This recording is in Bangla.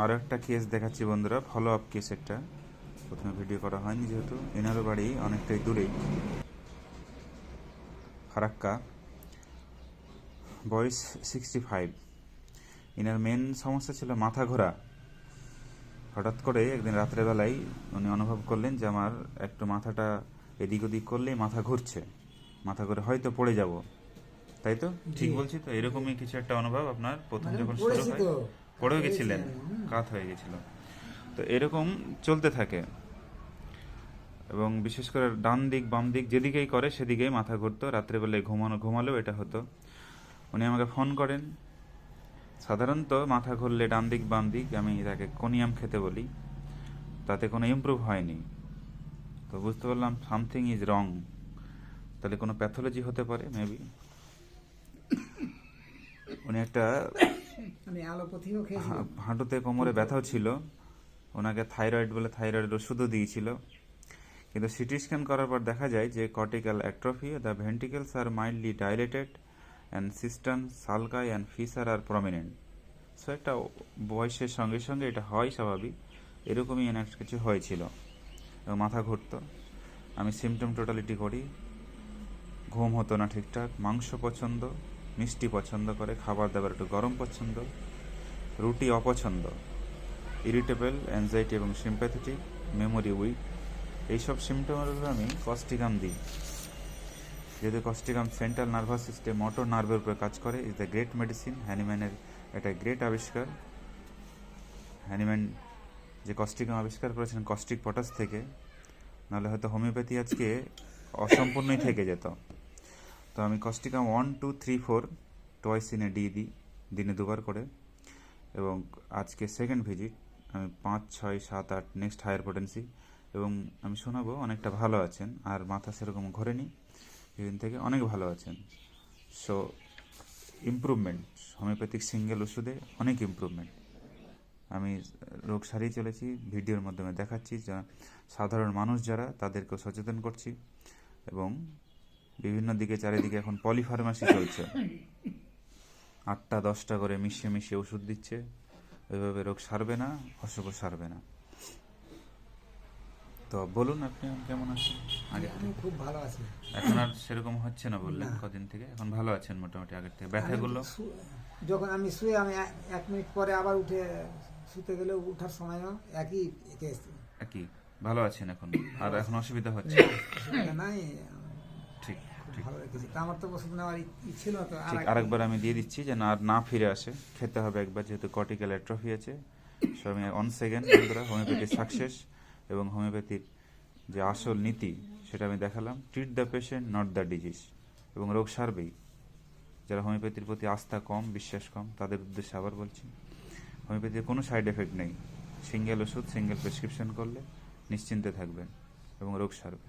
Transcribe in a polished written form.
আরও একটা কেস দেখাচ্ছি বন্ধুরা, ফলো আপ কেস একটা। প্রথমে ভিডিও করা হয়নি যেহেতু। এনারও বাড়ি অনেকটাই দূরেই, ফারাক্কা, বয়স 65। এনার মেন সমস্যা ছিল মাথা ঘোরা। হঠাৎ করে একদিন রাত্রেবেলায় উনি অনুভব করলেন যে আমার একটু মাথাটা এদিক ওদিক করলেই মাথা ঘুরছে, মাথা ঘুরে হয়তো পড়ে যাব। তাই তো ঠিক বলছি তো? এরকমই কিছু একটা অনুভব আপনার প্রথম যখন শুরু হয়। পড়েও গেছিলেন, কাত হয়ে গেছিল। তো এরকম চলতে থাকে, এবং বিশেষ করে ডান দিক বাম দিক যেদিকেই করে সেদিকেই মাথা ঘুরতো। রাত্রেবেলায় ঘুমালেও এটা হতো। উনি আমাকে ফোন করেন। সাধারণত মাথা ঘুরলে ডান দিক বাম দিক আমি তাকে কোনিয়াম খেতে বলি, তাতে কোনো ইমপ্রুভ হয়নি। তো বুঝতে পারলাম সামথিং ইজ রং। তাহলে কোনো প্যাথোলজি হতে পারে মেবি। উনি একটা হাঁটুতে কোমরে ব্যথাও ছিল। ওনাকে থাইরয়েড বলে থাইরয়েডের ওষুধও দিয়েছিল, কিন্তু সিটি স্ক্যান করার পর দেখা যায় যে cortical atrophy, the ventricles are mildly dilated and cistern sulci and fissure are prominent. So একটা বয়সের সঙ্গে সঙ্গে এটা হয় স্বাভাবিক, এরকমই এনার কিছু হয়েছিল এবং মাথা ঘুরতো। আমি সিমটম টোটালিটি করি। ঘুম হতো না ঠিকঠাক, মাংস পছন্দ, মিষ্টি পছন্দ করে, খাবার দাবার একটু গরম পছন্দ, রুটি অপছন্দ, ইরিটেবল, অ্যাংজাইটি এবং সিম্প্যাথেটিক, মেমোরি উইক। এইসব সিমটমের উপর আমি কস্টিকাম দিই, যেহেতু causticum central nervous system, motor নার্ভের উপরে কাজ করে। Is the great medicine. হ্যানিম্যানের একটা গ্রেট আবিষ্কার। হ্যানিম্যান যে কস্টিকাম আবিষ্কার করেছেন কস্টিক পটাশ থেকে, নাহলে হয়তো হোমিওপ্যাথি আজকে অসম্পূর্ণই থেকে যেত। তো আমি কস্টিকাম 1, 2, 3, 4 টয়েস ইন এ ডি দিই, দিনে 2বার করে। এবং আজকে সেকেন্ড ভিজিট, আমি 5, 6, 7, 8 নেক্সট হায়ার পোটেন্সি। এবং আমি শোনাবো অনেকটা ভালো আছেন, আর মাথা সেরকম ঘোরেনি, সেদিন থেকে অনেক ভালো আছেন। সো ইমপ্রুভমেন্ট, হোমিওপ্যাথিক সিঙ্গেল ওষুধে অনেক ইমপ্রুভমেন্ট। আমি রোগ সারিয়ে চলেছি, ভিডিওর মাধ্যমে দেখাচ্ছি, যা সাধারণ মানুষ যারা তাদেরকেও সচেতন করছি। এবং বিভিন্ন দিকে চারিদিকে এখন পলিফার্মাসি চলছে, 8টা 10টা করে মিশিয়ে মিশিয়ে ওষুধ দিচ্ছে। ওইভাবে রোগ সারবে না, অসুখও সারবে না। তো বলুন আপনি কেমন আছেন? আগে আমি খুব ভালো আছি। এখন আর সেরকম হচ্ছে না বললেন, কদিন থেকে এখন ভালো আছেন মোটামুটি আগের থেকে? ব্যথাগুলো যখন আমি শুয়ে আমি 1 মিনিট পরে আবার উঠে শুতে গেলে উঠার সময়ও একই কেস। কি ভালো আছেন এখন? আর এখন অসুবিধা হচ্ছে নাই? ঠিক ঠিক ভালো রেখেছি। তা আমার তো ওষুধ নেওয়ার ছিল তো। ঠিক, আরেকবার আমি দিয়ে দিচ্ছি যে না ফিরে আসে। খেতে হবে একবার, যেহেতু কর্টিক্যাল অ্যাট্রফি আছে। সো আমি অন সেকেন্ড বন্ধুরা, হোমিওপ্যাথি সাকসেস এবং হোমিওপ্যাথির যে আসল নীতি সেটা আমি দেখালাম। Treat the patient, not the disease, এবং রোগ সারবেই। যারা হোমিওপ্যাথির প্রতি আস্থা কম, বিশ্বাস কম, তাদের উদ্দেশ্যে আবার বলছি, হোমিওপ্যাথির কোনো সাইড এফেক্ট নেই। সিঙ্গেল ওষুধ, সিঙ্গেল প্রেসক্রিপশন করলে নিশ্চিন্তে থাকবেন এবং রোগ সারবে।